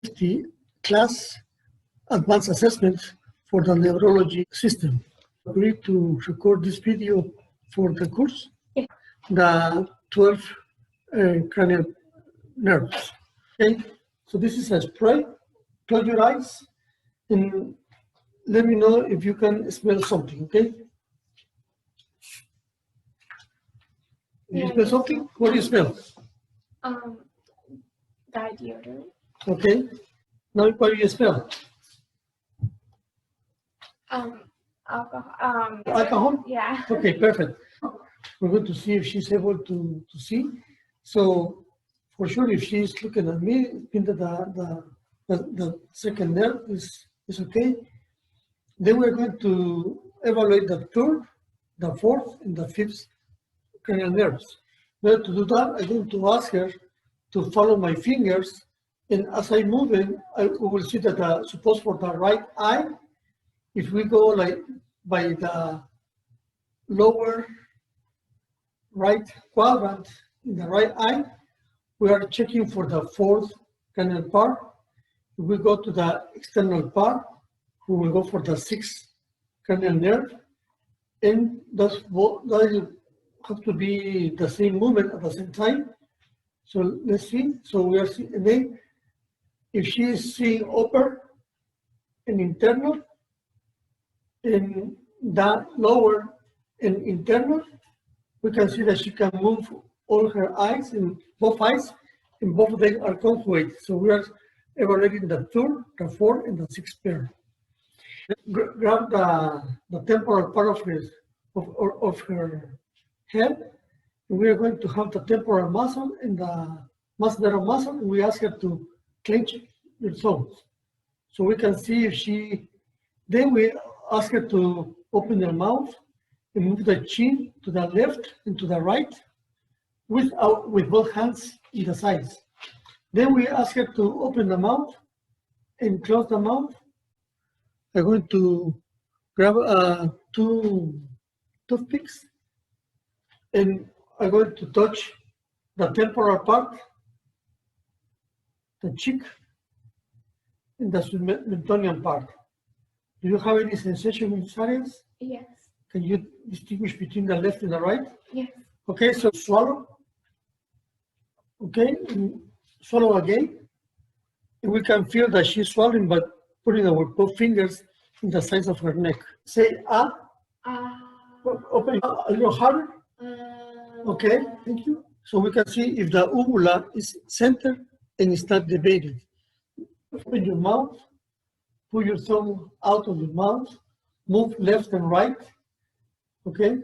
the class advanced assessment for the neurology system. Agree to record this video for the course? Yeah. The 12 cranial nerves. Okay, so this is a spray. Close your eyes and let me know if you can smell something, okay? You smell something? What do you smell? Dye deodorant. Okay. Now what do you smell? Alcohol. Alcohol? Yeah. Okay, perfect. We're going to see if she's able to see. So for sure, if she's looking at me, it means that the second nerve is okay. Then we're going to evaluate the third, the fourth, and the fifth cranial nerves. In order to do that, I'm going to ask her to follow my fingers, and as I move in, we will see that suppose for the right eye, if we go like by the lower right quadrant in the right eye, we are checking for the fourth cranial part. If we go to the external part, we will go for the sixth cranial nerve, and that have to be the same movement at the same time. So let's see. So we are seeing, and then if she is seeing upper and internal, and that lower and internal, we can see that she can move all her eyes, and both eyes, and both of them are congruent. So we are evaluating the third, the fourth, and the sixth pair. Grab the temporal part of her head. And we are going to have the temporal muscle and the masseter muscle, and we ask her to clench her thumbs. So we can see if she, then we ask her to open her mouth and move the chin to the left and to the right with both hands in the sides. Then we ask her to open the mouth and close the mouth. I'm going to grab 2 toothpicks, and I'm going to touch the temporal part, the cheek, and the submentonian part. Do you have any sensation in these areas? Yes. Can you distinguish between the left and the right? Yes. Okay, so swallow. Okay, and swallow again. And we can feel that she's swallowing, but putting our both fingers in the sides of her neck. Say ah. Open a little harder. Okay, thank you. So we can see if the uvula is centered and it's not debated. Open your mouth, pull your thumb out of your mouth, move left and right. Okay,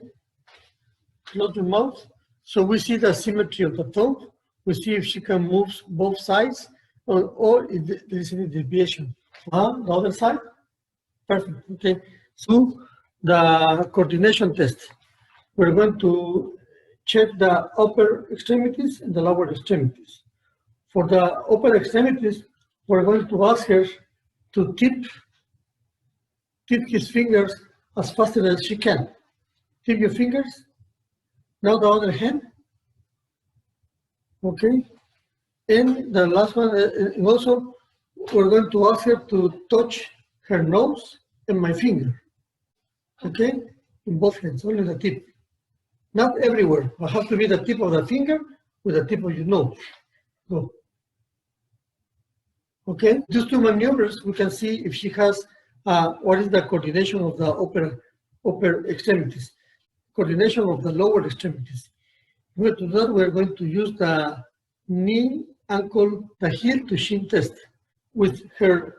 close your mouth. So we see the symmetry of the tongue. We see if she can move both sides or if there is any deviation. The other side? Perfect. Okay, so the coordination test. We're going to check the upper extremities and the lower extremities. For the upper extremities, we're going to ask her to tip his fingers as fast as she can. Tip your fingers. Now the other hand. Okay. And the last one, and also we're going to ask her to touch her nose and my finger. Okay? In both hands, only the tip. Not everywhere, but have to be the tip of the finger with the tip of your nose. Go. Okay? These 2 maneuvers, we can see if she has what is the coordination of the upper extremities, coordination of the lower extremities. To do that, we're going to use the knee, ankle, the heel to shin test. With her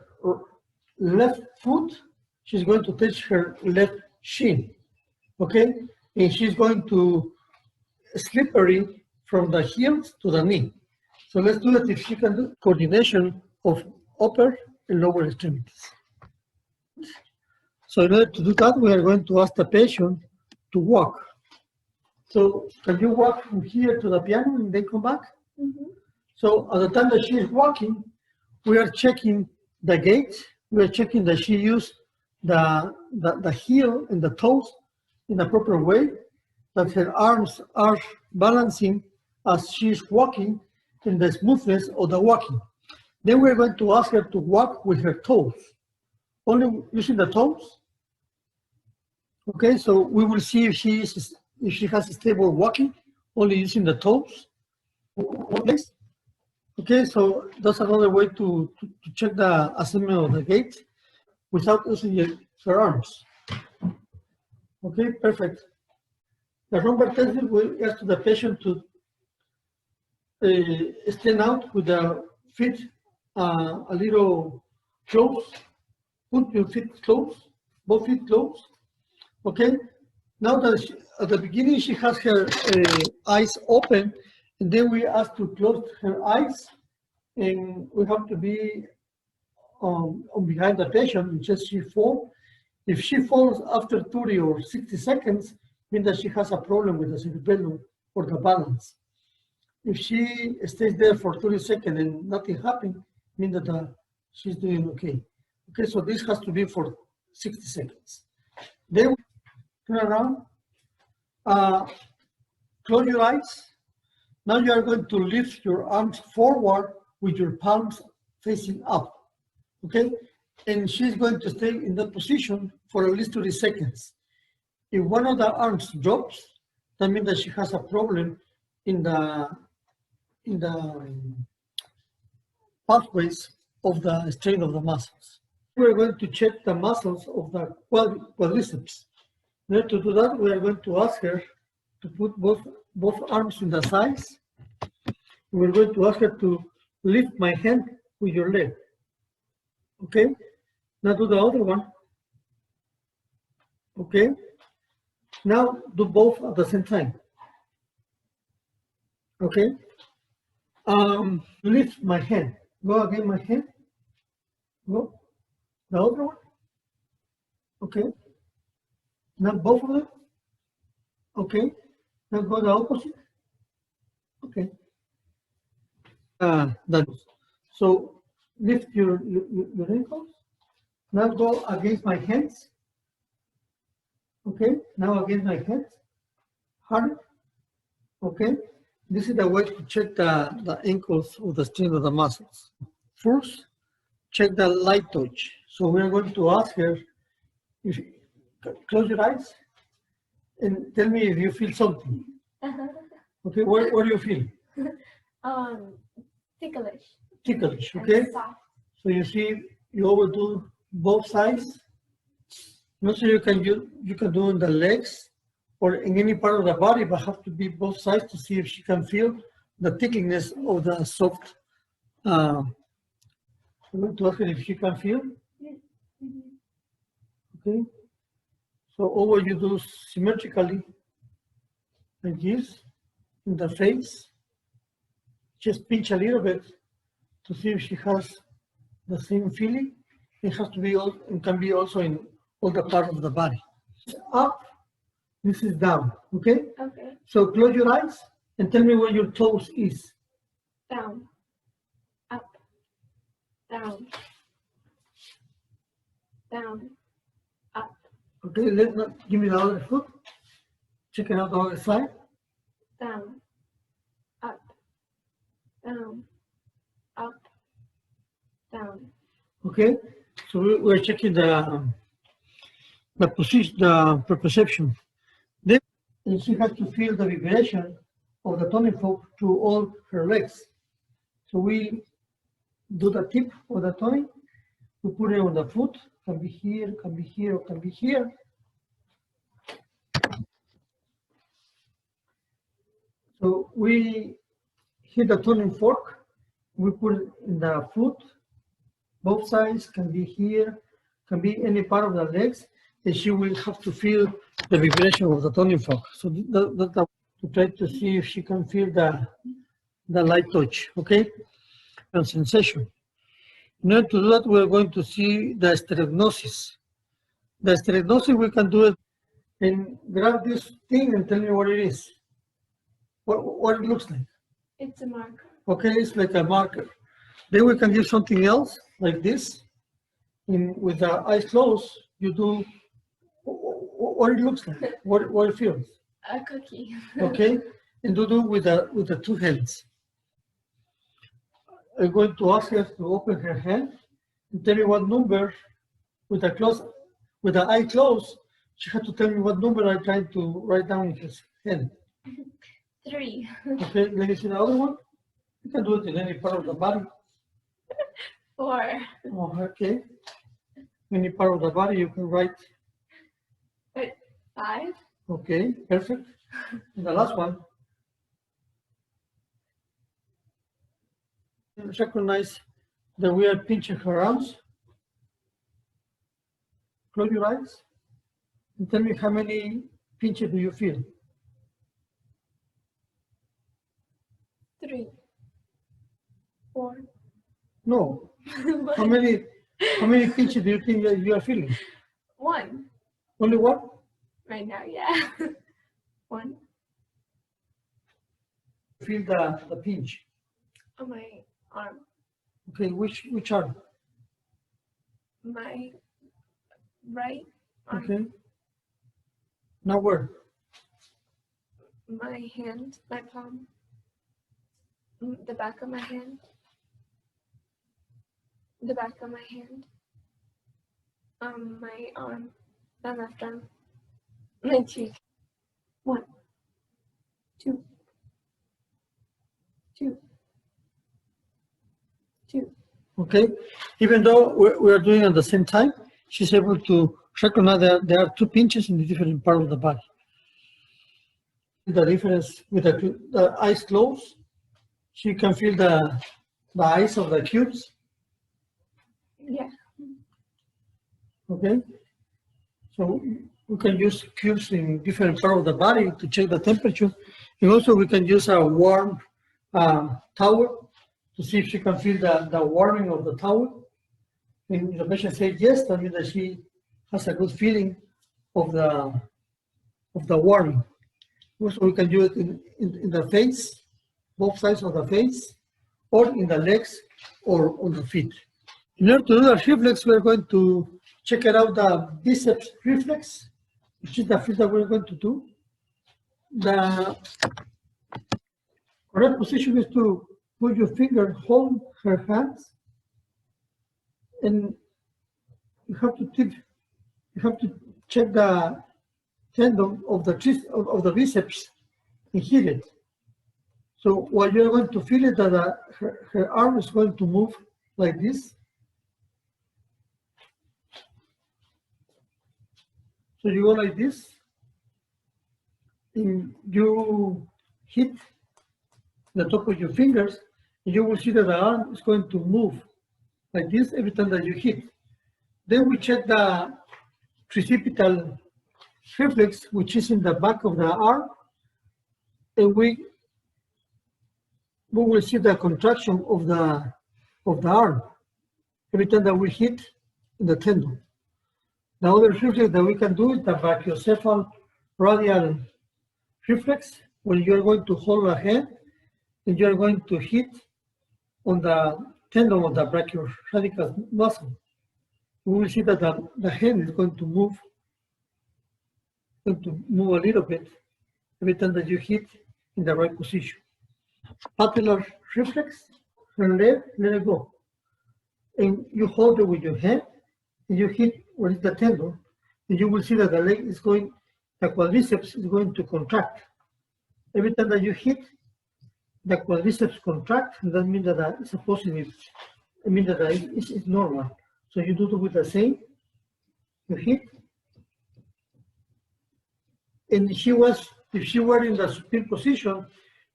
left foot, she's going to touch her left shin. Okay? And she's going to slippery from the heels to the knee. So let's do that if she can do coordination of upper and lower extremities. So in order to do that, we are going to ask the patient to walk. So can you walk from here to the piano and then come back? Mm-hmm. So at the time that she is walking, we are checking the gait. We are checking that she used the heel and the toes in a proper way, that her arms are balancing as she is walking, and the smoothness of the walking. Then we're going to ask her to walk with her toes, only using the toes. Okay, so we will see if she has a stable walking, only using the toes. Okay, so that's another way to check the assessment of the gait without using her arms. Okay, perfect. The rumbar test will ask the patient to stand out with the feet a little close. Put your feet close, both feet close. Okay. Now that at the beginning she has her eyes open, and then we ask to close her eyes, and we have to be on behind the patient in case she falls. If she falls after 30 or 60 seconds, means that she has a problem with the cerebellum or the balance. If she stays there for 30 seconds and nothing happens, means that she's doing okay. Okay, so this has to be for 60 seconds. Then turn around, close your eyes. Now you are going to lift your arms forward with your palms facing up, okay? And she's going to stay in that position for at least 30 seconds. If one of the arms drops, that means that she has a problem in the pathways of the strain of the muscles. We're going to check the muscles of the quadriceps. In order to do that, we are going to ask her to put both arms in the sides. We're going to ask her to lift my hand with your leg. Okay? Now do the other one. Okay? Now do both at the same time. Okay? Lift my hand. Go again, my hand. Go. The other one. Okay? Now both of them. Okay? Now go the opposite. Okay. So lift your ankles. Now go against my hands. Okay. Now against my hands. Harder. Okay. This is the way to check the ankles of the strain of the muscles. First, check the light touch. So we're going to ask her, if close your eyes and tell me if you feel something. Okay, what do you feel? Ticklish. Ticklish, okay? Soft. So you see, you always do both sides. Also, you can do in the legs or in any part of the body, but have to be both sides to see if she can feel the thickness of the soft. I'm going to ask her if she can feel. Okay. So always you do symmetrically, like this, in the face. Just pinch a little bit to see if she has the same feeling. It has to be it can be also in all the parts of the body. Up, this is down, okay? Okay. So close your eyes and tell me where your toes is. Down. Up. Down. Down. Up. Okay, give me the other foot. Check it out the other side. Down. Up. Down. Up. Down. Okay, so we're checking the position, the proprioception. Then she has to feel the vibration of the tuning fork through all her legs. So we do the tip of the tuning. We put it on the foot. Can be here, can be here, or can be here. So we hit the tuning fork. We put it in the foot. Both sides can be here, can be any part of the legs, and she will have to feel the vibration of the tuning fork. So that's to try to see if she can feel the light touch, okay, and sensation. In order to do that, we're going to see the stereognosis. The stereognosis, we can do it and grab this thing and tell me what it is, what it looks like. It's a marker. Okay, it's like a marker. Then we can give something else like this. And with the eyes closed, you do what it looks like, what it feels. A cookie. Okay, and do with the two hands. I'm going to ask her to open her hand and tell me what number with the eye closed. She had to tell me what number I'm trying to write down in his hand. 3. Okay, let me see the other one. You can do it in any part of the body. 4. Oh, okay. Any part of the body you can write. 5. Okay, perfect. And the last one. Recognize that we are pinching her arms. Close your eyes and tell me how many pinches do you feel? 3. 4. No. How many pinches do you think that you are feeling? 1. Only one? Right now, yeah. 1. Feel the pinch. On my arm. Okay, which arm? My right arm. Okay. Now where? My hand, my palm. The back of my hand. The back of my hand. My arm. My left arm. My cheek. 1. 2. 2. 2. Okay. Even though we are doing at the same time, she's able to recognize that there are 2 pinches in the different part of the body. The difference with the eyes closed, she can feel the eyes of the cubes. Yeah. Okay. So we can use cubes in different part of the body to check the temperature. And also we can use a warm towel to see if she can feel the warming of the towel. And if the patient says yes, that means that she has a good feeling of the warming. Also, we can do it in the face, both sides of the face, or in the legs, or on the feet. In order to do the reflex, we're going to check it out the biceps reflex, which is the field that we're going to do. The correct position is to put your finger, hold her hands, and you have to check the tendon of the biceps and hit it. So what you're going to feel is that her arm is going to move like this. So you go like this, and you hit the top of your fingers, and you will see that the arm is going to move like this every time that you hit. Then we check the tricipital reflex, which is in the back of the arm, and we will see the contraction of the arm every time that we hit the tendon. The other reflex that we can do is the brachiocephal radial reflex, where you're going to hold a hand and you're going to hit on the tendon of the brachioradial muscle. We will see that the hand is going to move a little bit every time that you hit in the right position. Patellar reflex, turn left, let it go. And you hold it with your hand, and you hit where is the tendon, and you will see that the leg is going, the quadriceps is going to contract. Every time that you hit, the quadriceps contract, and that means that it's a positive, it means that it's normal. So you do it with the same, you hit, and if she were in the supine position,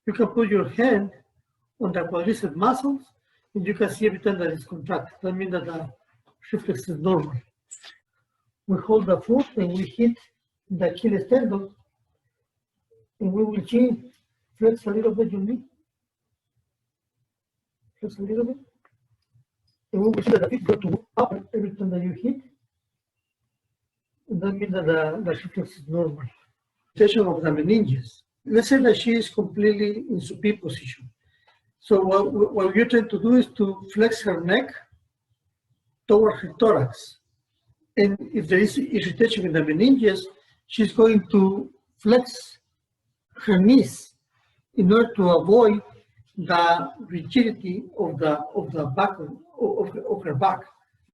you can put your hand on the quadriceps muscles, and you can see every time that it's contracted. That means that the reflex is normal. We hold the foot and we hit the Achilles tendon, and we will see, flex a little bit your knee, flex a little bit, and we will see that the feet go to up every time that you hit, and that means that the reflex is normal. Rotation of the meninges. Let's say that she is completely in supine position. So what you're trying to do is to flex her neck toward her thorax. And if there is irritation in the meninges, she's going to flex her knees in order to avoid the rigidity of the back of her back.